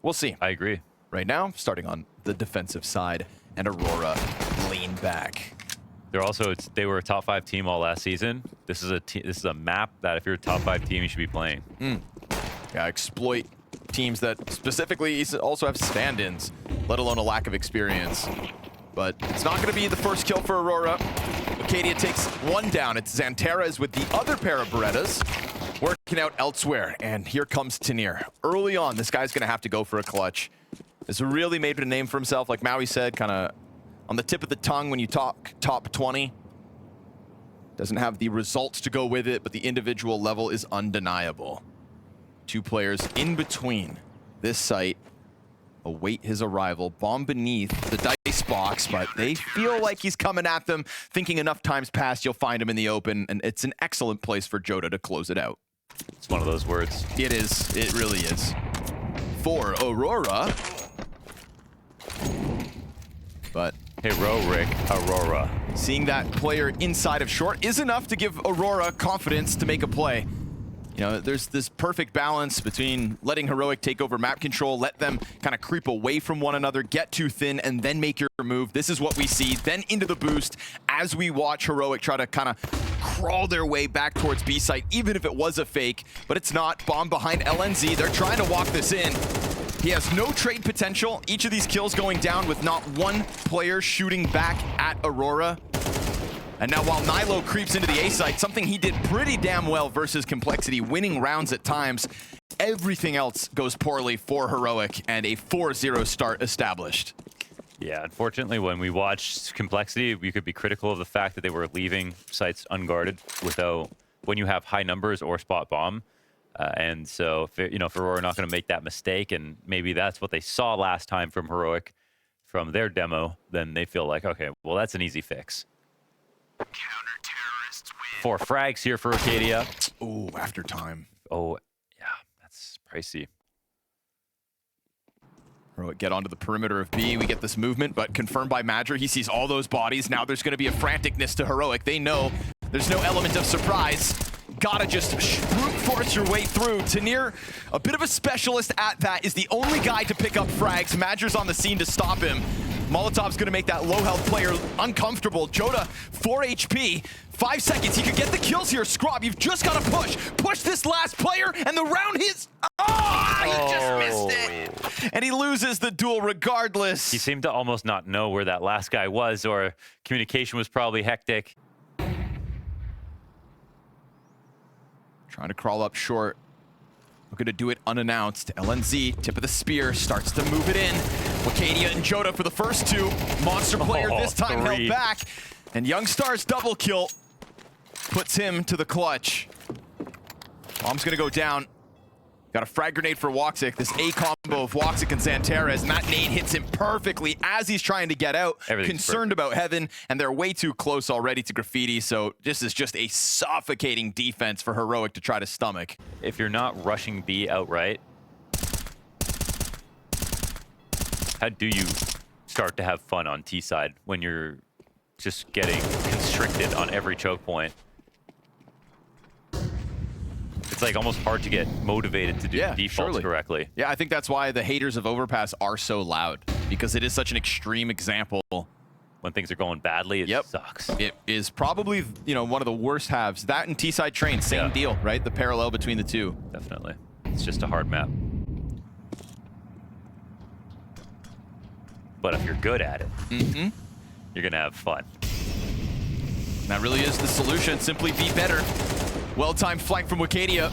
We'll see. I agree. Right now, starting on the defensive side, and Aurora lean back. They were a top 5 team all last season. This is a map that if you're a top 5 team, you should be playing. Yeah, exploit teams that specifically also have stand-ins, let alone a lack of experience. But it's not going to be the first kill for Aurora. Acadia takes one down. It's Xanterra with the other pair of Berettas working out elsewhere. And here comes Tanir. Early on, this guy's going to have to go for a clutch. Has really made a name for himself, like Maui said, kind of on the tip of the tongue when you talk top 20. Doesn't have the results to go with it, but the individual level is undeniable. 2 players in between this site await his arrival. Bomb beneath the dice box, but they feel like he's coming at them, thinking enough times past you'll find him in the open, and it's an excellent place for Jota to close it out. It's one of those words. It is. It really is. For Aurora. But Heroic Aurora. seeing that player inside of short is enough to give Aurora confidence to make a play. You know, there's this perfect balance between letting Heroic take over map control, let them kind of creep away from one another, get too thin, and then make your move. This is what we see. Then into the boost as we watch Heroic try to kind of crawl their way back towards B site, even if it was a fake, but it's not. Bomb behind LNZ. They're trying to walk this in. He has no trade potential. Each of these kills going down with not one player shooting back at Aurora. And now while Nilo creeps into the A site, something he did pretty damn well versus Complexity, winning rounds at times, everything else goes poorly for Heroic and a 4-0 start established. Yeah, unfortunately, when we watched Complexity, we could be critical of the fact that they were leaving sites unguarded without, when you have high numbers or spot bomb. And so, if Aurora are not going to make that mistake, and maybe that's what they saw last time from Heroic, from their demo, then they feel like, okay, well, that's an easy fix. Counter-terrorists win. 4 frags here for Acadia. Ooh, after time. Oh, yeah, that's pricey. Heroic get onto the perimeter of B. We get this movement, but confirmed by Madra. He sees all those bodies. Now there's going to be a franticness to Heroic. They know there's no element of surprise. Gotta just brute force your way through. Tanir, a bit of a specialist at that, is the only guy to pick up frags. Madra's on the scene to stop him. Molotov's gonna make that low health player uncomfortable. Jota, 4 HP, 5 seconds. He could get the kills here. Scrub, you've just gotta push. Push this last player, and the round hits. Oh, he just missed it. And he loses the duel regardless. He seemed to almost not know where that last guy was, or communication was probably hectic. Trying to crawl up short. We're going to do it unannounced. LNZ, tip of the spear, starts to move it in. Wacadia and Jota for the first 2. Monster player this time 3. held back. And Young Star's double kill puts him to the clutch. Bomb's going to go down. Got a frag grenade for Woxic. This A combo of Woxic and Xanterra, and that nade hits him perfectly as he's trying to get out. Concerned about Heaven, and they're way too close already to Graffiti, so this is just a suffocating defense for Heroic to try to stomach. If you're not rushing B outright, how do you start to have fun on T side when you're just getting constricted on every choke point? It's like almost hard to get motivated to do defaults correctly. Yeah, I think that's why the haters of Overpass are so loud, because it is such an extreme example. When things are going badly, it sucks. It is probably, one of the worst halves. That and T-side train, same deal, right? The parallel between the two. Definitely. It's just a hard map. But if you're good at it, you're going to have fun. That really is the solution. Simply be better. Well-timed flank from Wacadia.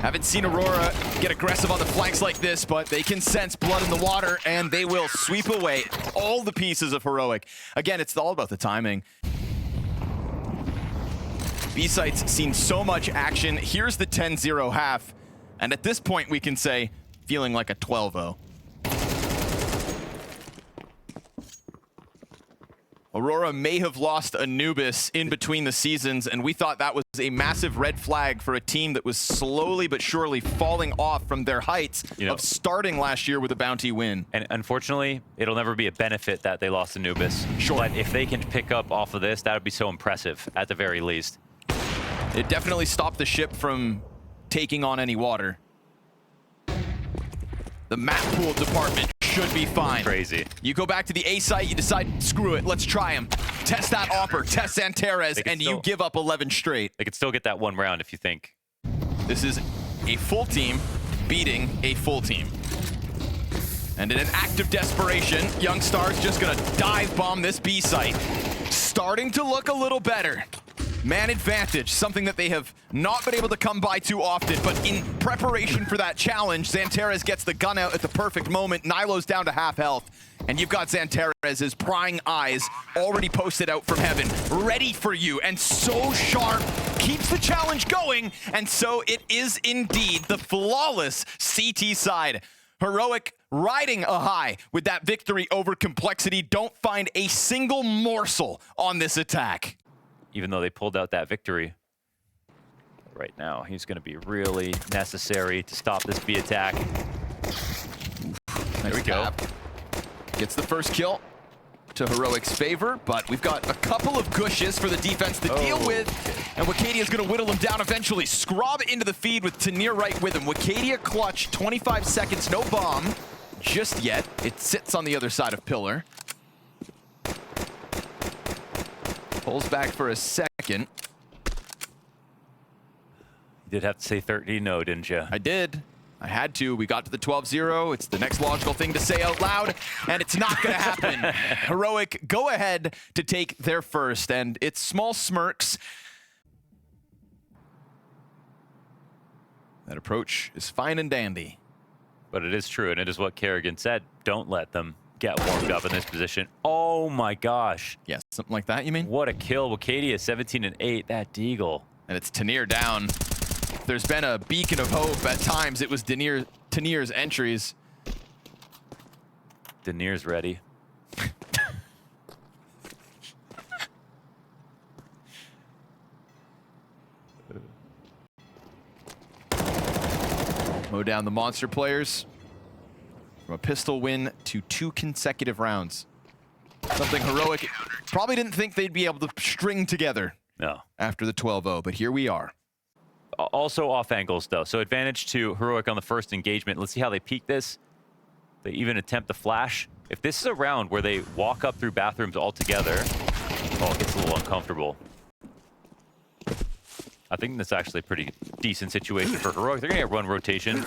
Haven't seen Aurora get aggressive on the flanks like this, but they can sense blood in the water, and they will sweep away all the pieces of Heroic. Again, it's all about the timing. B-site's seen so much action. Here's the 10-0 half, and at this point we can say, feeling like a 12-0. Aurora may have lost Anubis in between the seasons, and we thought that was a massive red flag for a team that was slowly but surely falling off from their heights of starting last year with a bounty win. And unfortunately, it'll never be a benefit that they lost Anubis. Sure. But if they can pick up off of this, that would be so impressive, at the very least. It definitely stopped the ship from taking on any water. the map pool department should be fine. Crazy. You go back to the A site, you decide, screw it, let's try him. Test that Opper, test Zanteres, and you give up 11 straight. They could still get that one round if you think. This is a full team beating a full team. And in an act of desperation, Youngstar's just gonna dive bomb this B site. Starting to look a little better. Man advantage, something that they have not been able to come by too often, but in preparation for that challenge, Zanteres gets the gun out at the perfect moment. Nilo's down to half health, and you've got Zanteres' prying eyes already posted out from heaven, ready for you, and so sharp, keeps the challenge going, and so it is indeed the flawless CT side. Heroic riding a high with that victory over Complexity. Don't find a single morsel on this attack. Even though they pulled out that victory. Right now, he's going to be really necessary to stop this B attack. There we go. Gets the first kill to Heroic's favor, but we've got a couple of gushes for the defense to deal with, and Wakadia is going to whittle him down eventually. Scrub into the feed with Tanir right with him. Wakadia clutch, 25 seconds, no bomb just yet. It sits on the other side of Pillar. Pulls back for a second. You did have to say 13 no, didn't you? I did. I had to. We got to the 12-0. It's the next logical thing to say out loud, and it's not going to happen. Heroic go ahead to take their first, and it's small smirks. That approach is fine and dandy. But it is true, and it is what Kerrigan said. Don't let them get warmed up in this position. Oh my gosh. Yes, something like that, you mean? What a kill. Wakadia 17 and 8. That deagle. And it's Tanir down. If there's been a beacon of hope at times, it was Tanir's entries. Danir's ready. Mow down the monster players. From a pistol win to 2 consecutive rounds. Something Heroic probably didn't think they'd be able to string together. No. After the 12-0, but here we are. Also off angles, though. So advantage to Heroic on the first engagement. Let's see how they peek this. They even attempt the flash. If this is a round where they walk up through bathrooms all together, oh, it gets a little uncomfortable. I think that's actually a pretty decent situation for Heroic. They're going to get run rotation.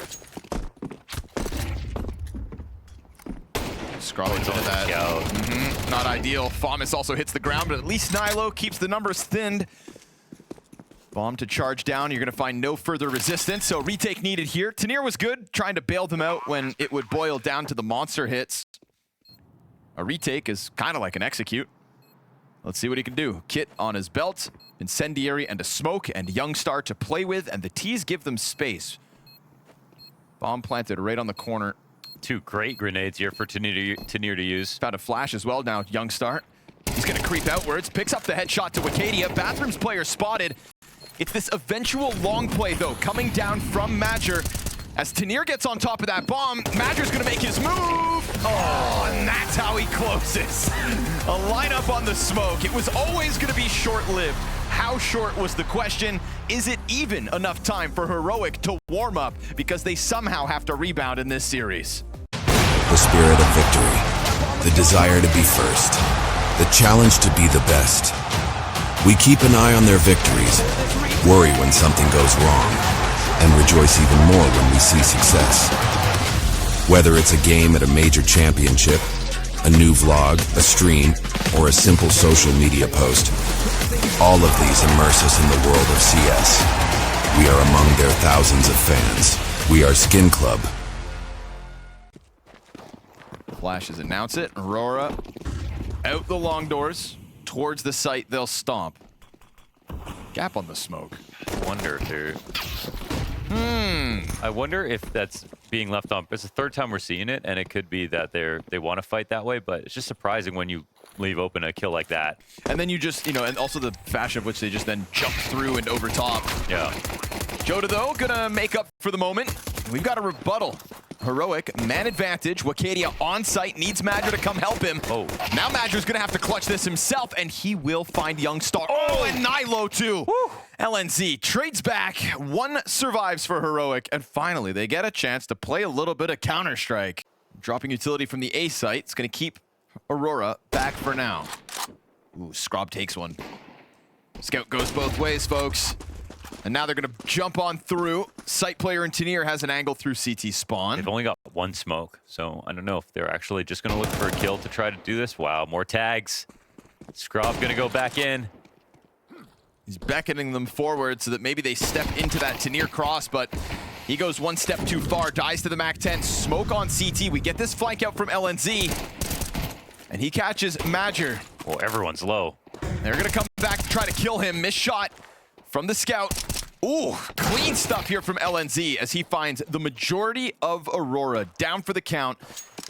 Scrawley into that. Not ideal. Famas also hits the ground, but at least Nilo keeps the numbers thinned. Bomb to charge down. You're going to find no further resistance, so retake needed here. Tanir was good, trying to bail them out when it would boil down to the monster hits. A retake is kind of like an execute. Let's see what he can do. Kit on his belt, incendiary and a smoke, and Youngstar to play with, and the T's give them space. Bomb planted right on the corner. 2 great grenades here for Tanir to use. Found a flash as well now, Youngstar. He's going to creep outwards, picks up the headshot to Wakadia. Bathrooms player spotted. It's this eventual long play, though, coming down from Madger. As Tanir gets on top of that bomb, Madger's going to make his move. Oh, and that's how he closes. A lineup on the smoke. It was always going to be short-lived. How short was the question? Is it even enough time for Heroic to warm up? Because they somehow have to rebound in this series. The spirit of victory, the desire to be first, the challenge to be the best. We keep an eye on their victories, worry when something goes wrong, and rejoice even more when we see success. Whether it's a game at a major championship, a new vlog, a stream, or a simple social media post, all of these immerse us in the world of CS. We are among their thousands of fans. We are Skin Club. Flashes announce it. Aurora out the long doors towards the site they'll stomp. Gap on the smoke. Wonder if they're... I wonder if that's being left on. It's the 3rd time we're seeing it, and it could be that they want to fight that way, but it's just surprising when you leave open a kill like that. And then you just, and also the fashion of which they just then jump through and over top. Yeah. Joda, though, gonna make up for the moment. We've got a rebuttal. Heroic, man advantage. Wakadia on site, needs Madger to come help him. Oh. Now Madger's gonna have to clutch this himself, and he will find Youngstar. Oh, and Nilo too. Woo. LNZ trades back. One survives for Heroic, and finally they get a chance to play a little bit of Counter-Strike. Dropping utility from the A site. It's going to keep Aurora back for now. Ooh, Scrob takes one. Scout goes both ways, folks. And now they're going to jump on through. Site player and Tenier has an angle through CT spawn. They've only got one smoke, so I don't know if they're actually just going to look for a kill to try to do this. Wow, more tags. Scrob going to go back in. He's beckoning them forward so that maybe they step into that Tenier cross, but he goes one step too far, dies to the MAC-10. Smoke on CT. We get this flank out from LNZ. And he catches Major. Well, everyone's low. They're going to come back to try to kill him. Missed shot from the scout. Ooh, clean stuff here from LNZ as he finds the majority of Aurora down for the count.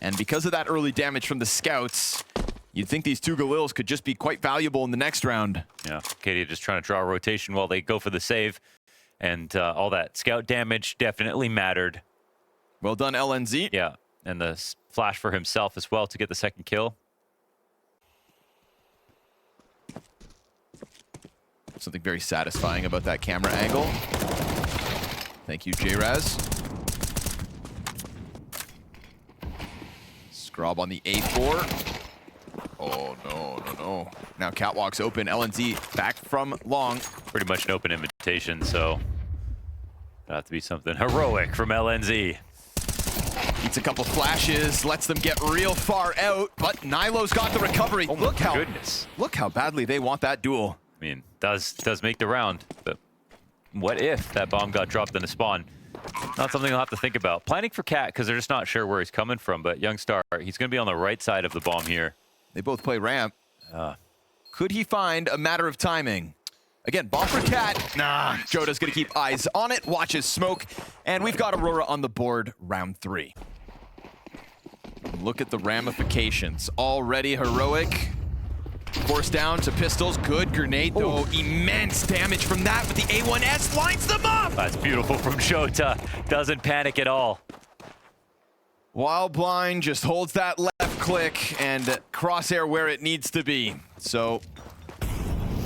And because of that early damage from the scouts, you'd think these two Galils could just be quite valuable in the next round. Yeah, Katie just trying to draw a rotation while they go for the save. And all that scout damage definitely mattered. Well done, LNZ. Yeah, and the flash for himself as well to get the second kill. Something very satisfying about that camera angle. Thank you, J-Raz. Scrob on the A4. Oh, no. Now catwalk's open. LNZ back from long. Pretty much an open invitation, so that'll have to be something heroic from LNZ. Eats a couple flashes, lets them get real far out, but Nilo's got the recovery. Oh, my goodness. Look how badly they want that duel. I mean, does make the round, but what if that bomb got dropped in a spawn? Not something I'll have to think about. Planning for Cat, because they're just not sure where he's coming from, but Youngstar, he's going to be on the right side of the bomb here. They both play ramp. Could he find a matter of timing? Again, bomb for Cat. Nah, Joda's going to keep eyes on it, watches smoke, and we've got Aurora on the board round 3. Look at the ramifications. Already Heroic. Force down to pistols. Good grenade, though. Immense damage from that, but the A1S lines them up! That's beautiful from Shota. Doesn't panic at all. While blind, just holds that left click and crosshair where it needs to be. So,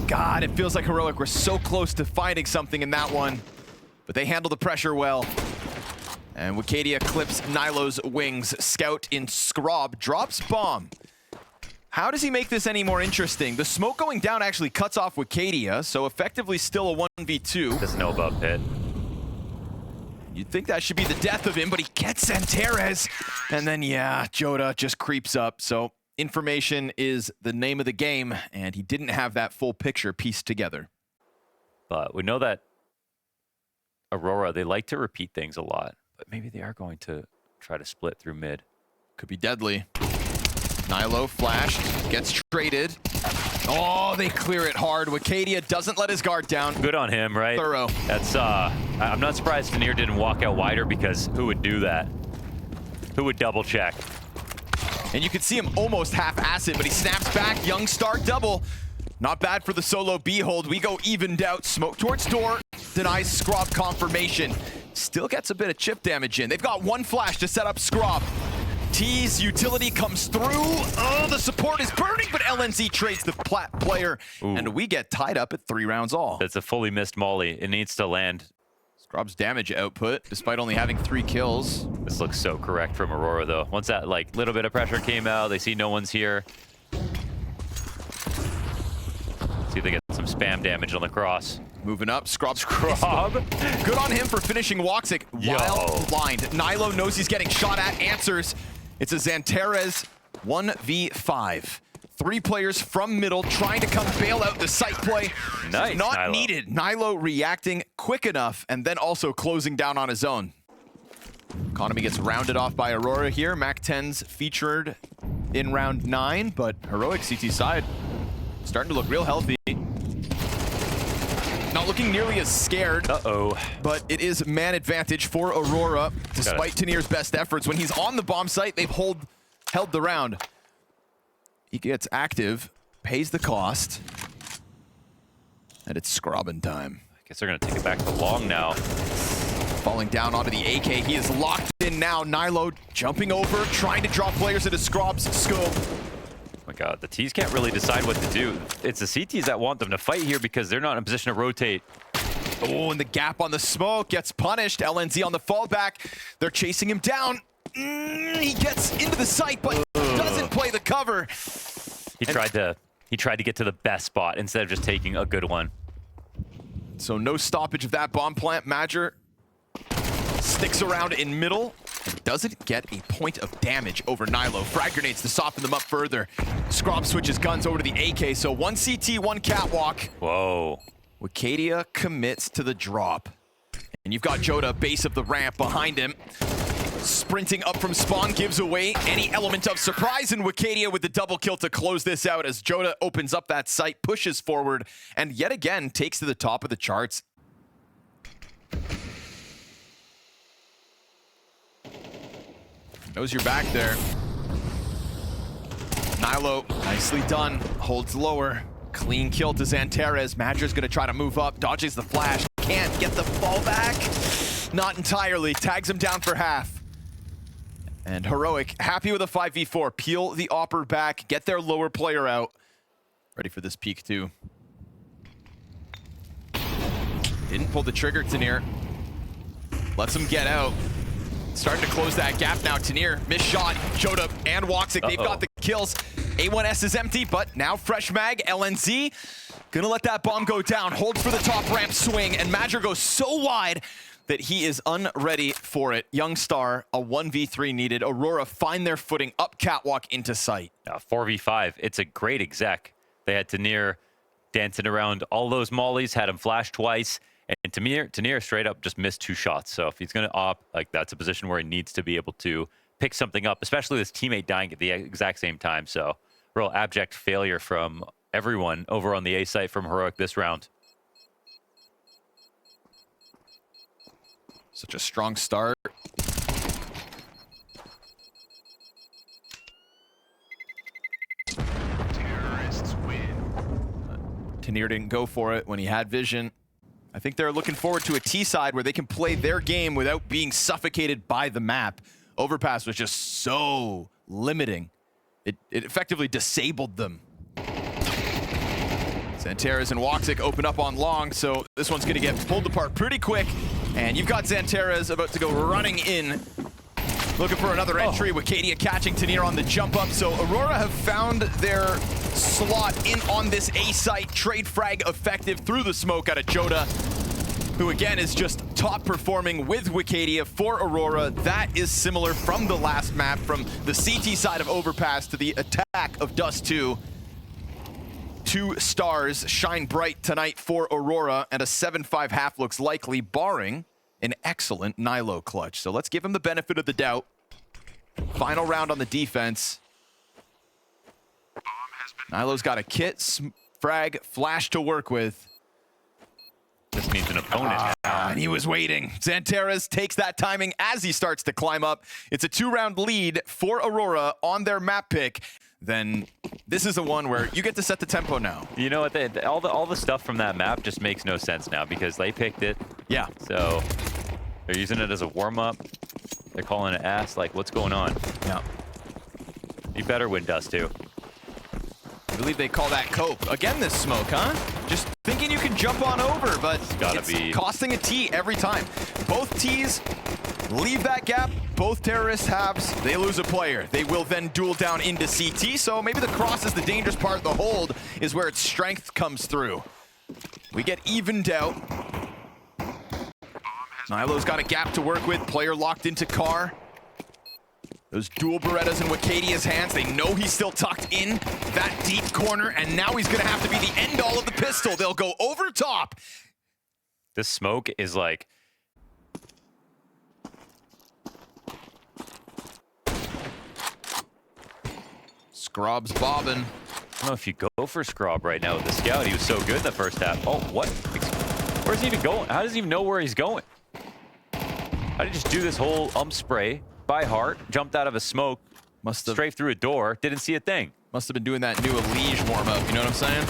God, it feels like Heroic were so close to finding something in that one, but they handle the pressure well. And Wicadia clips Nilo's wings. Scout in Scrob drops bomb. How does he make this any more interesting? The smoke going down actually cuts off Wicadia, so effectively still a 1v2. Doesn't know about Pit. You'd think that should be the death of him, but he gets Santerez. And then, yeah, Joda just creeps up. So information is the name of the game, and he didn't have that full picture pieced together. But we know that Aurora, they like to repeat things a lot, but maybe they are going to try to split through mid. Could be deadly. Nilo flashed, gets traded. Oh, they clear it hard. Wicadia doesn't let his guard down. Good on him, right? Thorough. That's, I'm not surprised Tenier didn't walk out wider, because who would do that? Who would double check? And you can see him almost half-ass it, but he snaps back. Youngstar double. Not bad for the solo B hold. We go evened out. Smoke towards door. Denies Scrob confirmation. Still gets a bit of chip damage in. They've got one flash to set up Scrob. T's utility comes through. Oh, the support is burning, but LNZ trades the player. Ooh. And we get tied up at 3 rounds all. That's a fully missed molly. It needs to land. Scrob's damage output, despite only having 3 kills. This looks so correct from Aurora, though. Once that, like, little bit of pressure came out, they see no one's here. See if they get some spam damage on the cross. Moving up, Scrob. Scrob. Good on him for finishing Woxic while blind. Nilo knows he's getting shot at, answers. It's a Santerez 1v5. 3 players from middle trying to come bail out the site play. Nice, Not Nilo. needed. Nilo reacting quick enough and then also closing down on his own. Economy gets rounded off by Aurora here. MAC-10's featured in round 9, but Heroic CT side starting to look real healthy. Not looking nearly as scared. But it is man advantage for Aurora, despite Tenier's best efforts. When he's on the bomb site, they've held the round. He gets active, pays the cost, and it's Scrobbin time. I guess they're going to take it back to long now. Falling down onto the AK. He is locked in now. Nilo jumping over, trying to draw players into Scrob's scope. God, the Ts can't really decide what to do. It's the CTs that want them to fight here because they're not in a position to rotate. Oh, and the gap on the smoke gets punished. LNZ on the fallback. They're chasing him down. He gets into the site, but doesn't play the cover. He tried to get to the best spot instead of just taking a good one. So no stoppage of that bomb plant. Major sticks around in middle and doesn't get a point of damage over Nilo. Frag grenades to soften them up further. Scrob switches guns over to the AK, so one CT, one catwalk. Whoa. Wicadia commits to the drop. And you've got Joda, base of the ramp behind him. Sprinting up from spawn gives away any element of surprise, and Wicadia with the double kill to close this out as Joda opens up that site, pushes forward, and yet again takes to the top of the charts. Knows you're back there. Nilo, nicely done, holds lower. Clean kill to Xantares. Madger's gonna try to move up, dodges the flash, can't get the fall back. Not entirely, tags him down for half. And Heroic, happy with a 5v4. Peel the Opper back, get their lower player out. Ready for this peak too. Didn't pull the trigger, Tanir. Lets him get out. Starting to close that gap now, Tanir. Missed shot, Joda and Woxic, they've got the kills. A1S is empty, but now fresh mag. LNZ gonna let that bomb go down. Holds for the top ramp swing, and Madger goes so wide that he is unready for it. Young Star, a 1v3 needed. Aurora find their footing up catwalk into sight. 4v5, it's a great exec. They had Tanir dancing around all those mollies, had him flash twice, and Tanir straight up just missed 2 shots. So if he's gonna op, like that's a position where he needs to be able to pick something up, especially this teammate dying at the exact same time. So real abject failure from everyone over on the A site from Heroic this round. Such a strong start. Terrorists win. Tanir didn't go for it when he had vision. I think they're looking forward to a T side where they can play their game without being suffocated by the map. Overpass was just so limiting. It effectively disabled them. Xantares and Woxic open up on long, so this one's gonna get pulled apart pretty quick. And you've got Xantares about to go running in, looking for another entry. Wicadia catching Tanir on the jump up. So Aurora have found their slot in on this A site. Trade frag effective through the smoke out of Joda, who again is just top performing with Wicadia for Aurora. That is similar from the last map, from the CT side of Overpass to the attack of Dust 2. 2 stars shine bright tonight for Aurora, and a 7-5 half looks likely, barring an excellent Nilo clutch. So let's give him the benefit of the doubt. Final round on the defense. Nilo's got a kit, frag, flash to work with. This means an opponent. And he was waiting. Xantares takes that timing as he starts to climb up. It's a 2-round lead for Aurora on their map pick. Then this is the one where you get to set the tempo now. You know what? All the stuff from that map just makes no sense now because they picked it. Yeah. So they're using it as a warm-up. They're calling it ass. Like, what's going on? Yeah. You better win Dust 2. I believe they call that cope. Again, this smoke, huh? Just thinking you can jump on over, but it's costing a T every time. Both Ts leave that gap. Both terrorist halves, they lose a player. They will then duel down into CT, so maybe the cross is the dangerous part. The hold is where its strength comes through. We get evened out. Nilo's got a gap to work with. Player locked into car. Those dual Berettas in Wicadia's hands. They know he's still tucked in that deep corner, and now he's gonna have to be the end all of the pistol. They'll go over top. This smoke is like... Scrob's bobbing. I don't know if you go for Scrob right now with the scout. He was so good in the first half. Oh, what? Where's he even going? How does he even know where he's going? How did he just do this whole spray by heart, jumped out of a smoke, straight through a door, didn't see a thing. Must have been doing that new Elige warm-up, you know what I'm saying?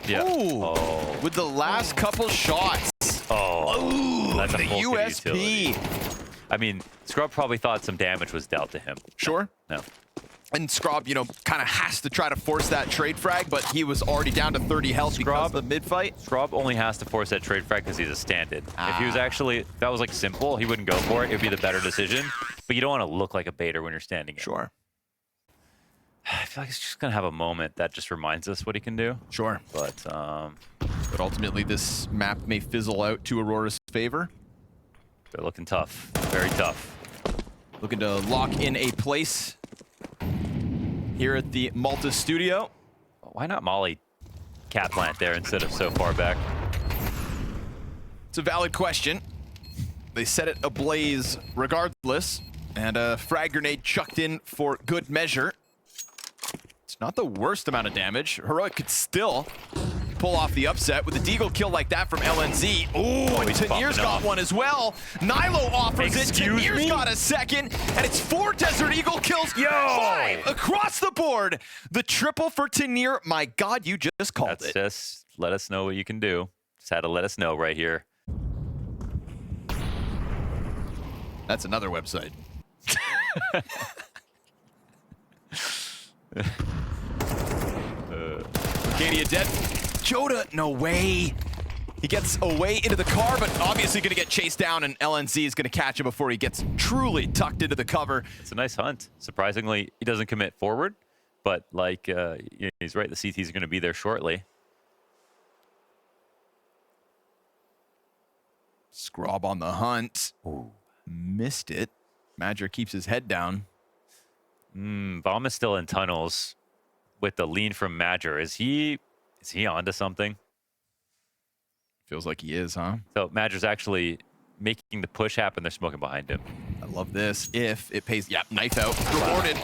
Yeah. Ooh, oh. with the last couple shots. Oh, ooh, that's the a USP. utility. I mean, Scrub probably thought some damage was dealt to him. Sure. No. And Scrob, you know, kind of has to try to force that trade frag, but he was already down to 30 health because of the mid-fight. Scrob only has to force that trade frag because he's a stand-in. If he was actually, if that was like simple, he wouldn't go for it. It would be the better decision. But you don't want to look like a baiter when you're standing in. Sure. I feel like he's just going to have a moment that just reminds us what he can do. Sure. But ultimately, this map may fizzle out to Aurora's favor. they're looking tough. Very tough. Looking to lock in a place here at the Malta studio. Why not Molly cat plant there instead of so far back? It's a valid question. They set it ablaze regardless, and a frag grenade chucked in for good measure. It's not the worst amount of damage. Heroic could still pull off the upset with a deagle kill like that from LNZ. Oh, and Tanir's got one as well. Nilo offers it. Tanir's got a second, and it's 4 Desert Eagle kills. 5 across the board. The triple for Tanir. My God, you just called it. Just let us know what you can do. Just had to let us know right here. That's another website. Arcadia dead. Joda, no way. He gets away into the car, but obviously going to get chased down, and LNZ is going to catch him before he gets truly tucked into the cover. It's a nice hunt. Surprisingly, he doesn't commit forward, but like he's right. The CT's going to be there shortly. Scrob on the hunt. Ooh. Missed it. Madger keeps his head down. Bomb is still in tunnels with the lean from Madger. Is he onto something? Feels like he is, huh? So Madger's actually making the push happen. They're smoking behind him. I love this. If it pays, yeah, knife out, rewarded.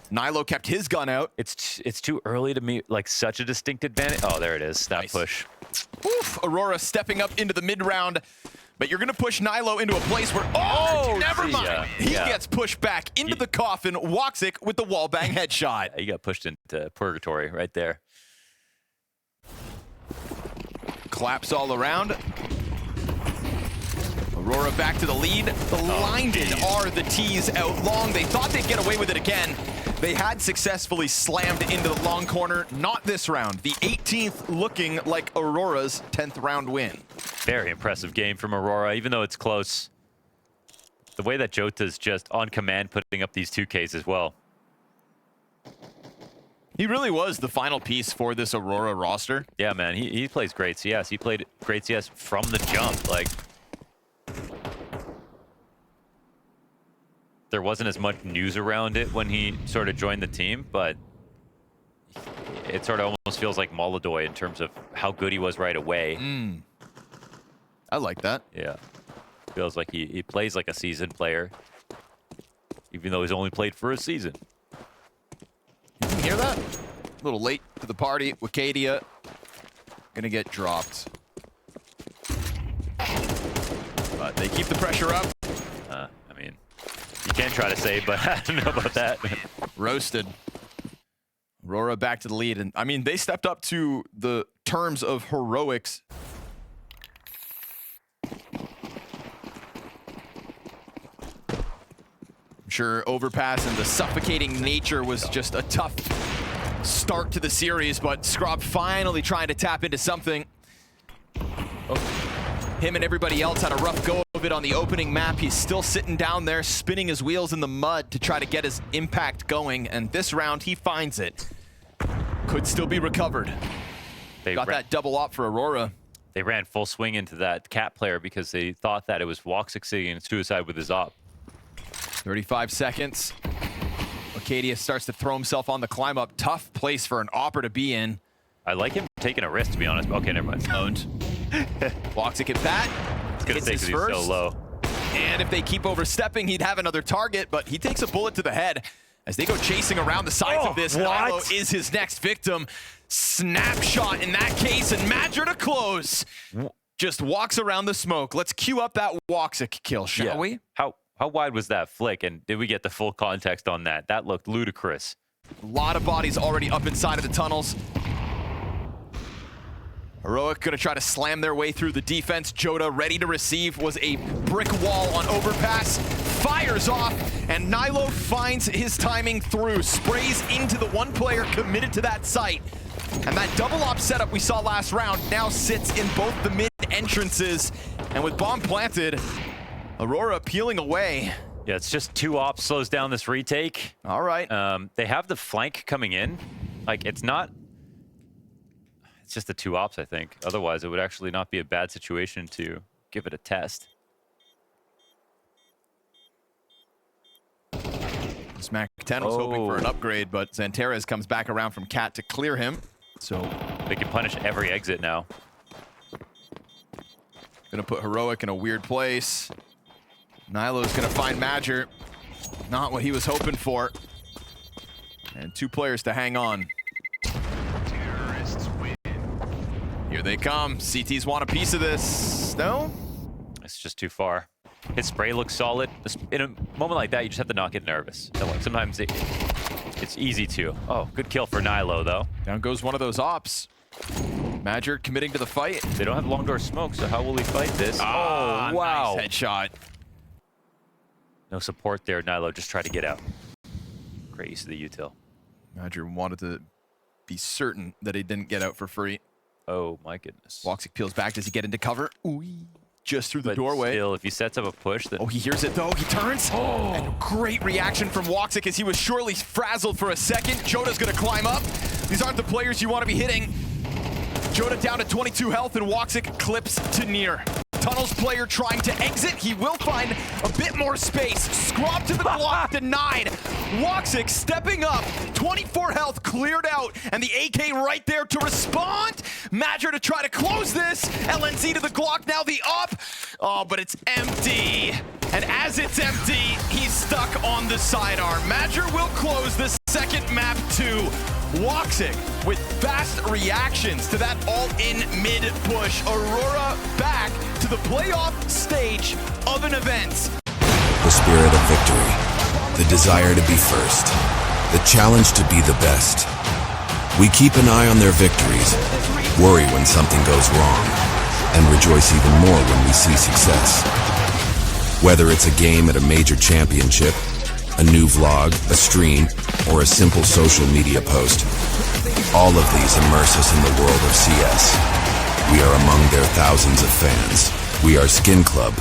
Nilo kept his gun out. It's too early to meet like such a distinct advantage. Oh, there it is. That Nice. push. Oof, Aurora stepping up into the mid-round, but you're going to push Nilo into a place where, never see mind. ya. He Yeah. gets pushed back into the coffin. Woxic with the wallbang headshot. He got pushed into purgatory right there. Claps all around. Aurora back to the lead. Blinded are the T's out long. They thought they'd get away with it again. They had successfully slammed into the long corner. Not this round. The 18th looking like Aurora's 10th round win. Very impressive game from Aurora, even though it's close. The way that Jota's just on command putting up these 2Ks as well. He really was the final piece for this Aurora roster. Yeah, man, he plays great CS. He played great CS from the jump. Like, there wasn't as much news around it when he sort of joined the team, but it sort of almost feels like Molodoy in terms of how good he was right away. I like that. Yeah. Feels like he plays like a seasoned player, even though he's only played for a season. You can hear that? A little late to the party. Arcadia gonna get dropped. But they keep the pressure up. I mean, you can try to save, but I don't know about that. Roasted. Aurora back to the lead. And I mean, they stepped up to the terms of heroics. I'm sure Overpass and the suffocating nature was just a tough start to the series, but Scrob finally trying to tap into something. Him and everybody else had a rough go of it on the opening map. He's still sitting down there, spinning his wheels in the mud to try to get his impact going, and this round he finds it. Could still be recovered. Got that double op for Aurora. They ran full swing into that cat player because they thought that it was Woxic sitting suicide with his op. 35 seconds. Arcadia starts to throw himself on the climb up. Tough place for an opper to be in. I like him taking a risk, to be honest. Okay, never mind. Owned. Woxic at bat. It's gonna say because he's so low. And if they keep overstepping, he'd have another target, but he takes a bullet to the head as they go chasing around the sides of this. Nilo is his next victim. Snapshot in that case, and Madger to close. Just walks around the smoke. Let's cue up that Woxic kill, shall we? How wide was that flick, and did we get the full context on that? That looked ludicrous. A lot of bodies already up inside of the tunnels. Heroic gonna try to slam their way through the defense. Joda ready to receive, was a brick wall on Overpass. fires off, and Nilo finds his timing through, sprays into the one player committed to that site. And that double op setup we saw last round now sits in both the mid entrances, and with bomb planted, Aurora peeling away. Yeah, it's just 2 ops slows down this retake. All right. They have the flank coming in. Like, it's just the 2 ops, I think. Otherwise, it would actually not be a bad situation to give it a test. This Mac 10 was hoping for an upgrade, but Xantares comes back around from Cat to clear him. So they can punish every exit now. Gonna put Heroic in a weird place. Nilo's gonna find Madger. Not what he was hoping for. And 2 players to hang on. Terrorists win. Here they come. CTs want a piece of this. No? It's just too far. His spray looks solid. In a moment like that, you just have to not get nervous. Sometimes it's easy to. Oh, good kill for Nilo, though. Down goes one of those ops. Madger committing to the fight. They don't have long door smoke, so how will he fight this? Oh, wow. Nice headshot. No support there. Nilo just tried to get out. Great use of the util. Madger wanted to be certain that he didn't get out for free. Oh, my goodness. Woxic peels back. Does he get into cover? Ooh, just through the doorway. Still, if he sets up a push, then... Oh, he hears it, though. He turns. Oh. And great reaction from Woxic as he was surely frazzled for a second. Joda's going to climb up. These aren't the players you want to be hitting. Joda down to 22 health, and Woxic clips to near. Tunnels player trying to exit. He will find a bit more space. Scrub to the block, denied. Woxic stepping up. 24 health cleared out, and the AK right there to respond. Madger to try to close this. LNZ to the Glock, now the up. Oh, but it's empty. And as it's empty, he's stuck on the sidearm. Madger will close the second map too. Woxic with fast reactions to that all-in mid-push. Aurora back to the playoff stage of an event. The spirit of victory, the desire to be first, the challenge to be the best. We keep an eye on their victories, worry when something goes wrong, and rejoice even more when we see success. Whether it's a game at a major championship, a new vlog, a stream, or a simple social media post, all of these immerse us in the world of CS. We are among their thousands of fans. We are Skin Club,